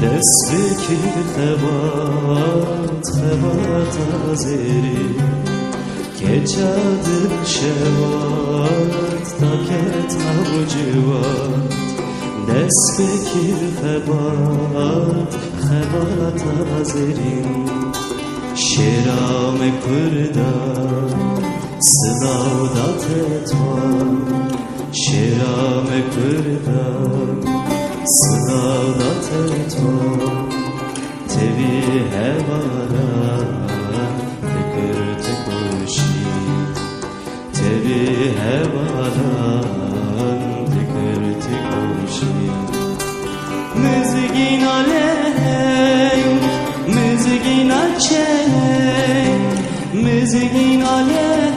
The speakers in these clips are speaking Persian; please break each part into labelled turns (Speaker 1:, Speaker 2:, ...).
Speaker 1: دستکی خبات ازری که چادر شواد تا کت موجواد دستکی خبات ازری شرام کردان صدادت تو شرام کردان صدادت تو تبی هوانا فکر تکوشی تبی هوانا فکر تکوشی مزگین آلهنگ مزگین آچهنگ مزگین آلهنگ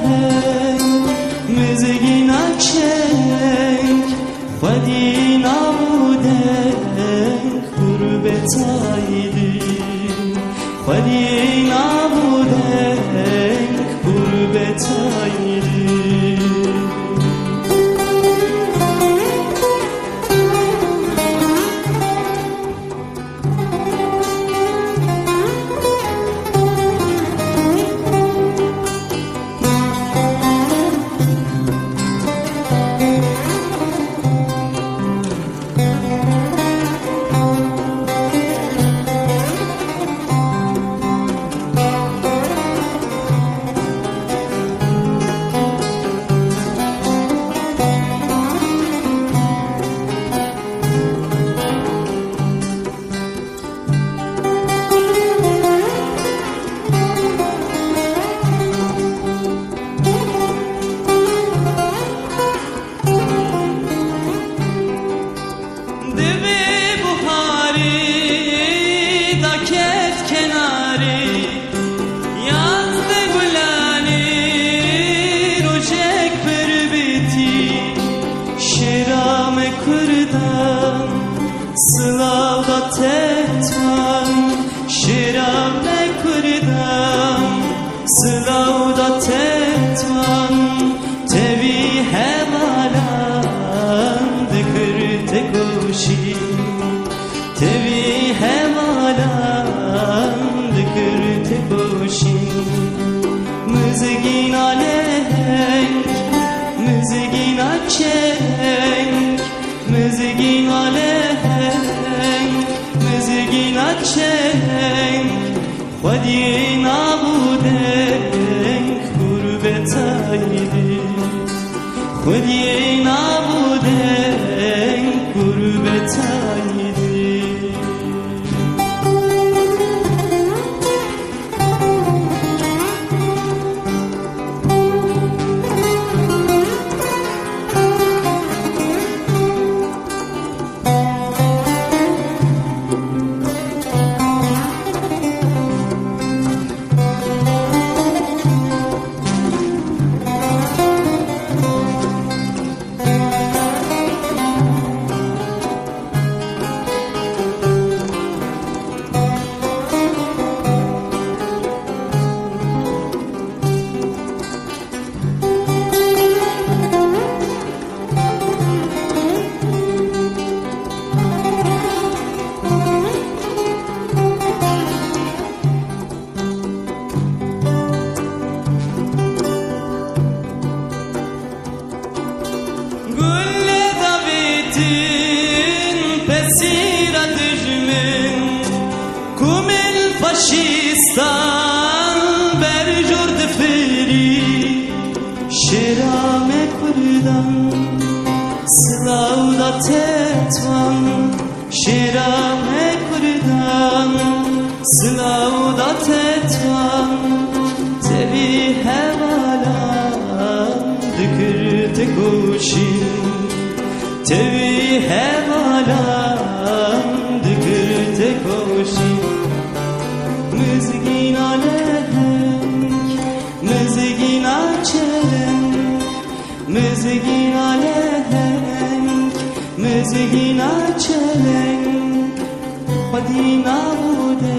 Speaker 1: مزگین آچهنگ خودی نبودنگ قربتایدی خودی نبودنگ قربتایدی بلوچستان برجرد فری شرام کردم سلاو دا تتوان شرام کردم سلاو دا تتوان تبی هوالام دکرت گوشیم تبی هوالام دکرت گوشیم مزگین آلهنگ مزگین آچلنگ مزگین آلهنگ مزگین آچلنگ خودی نبوده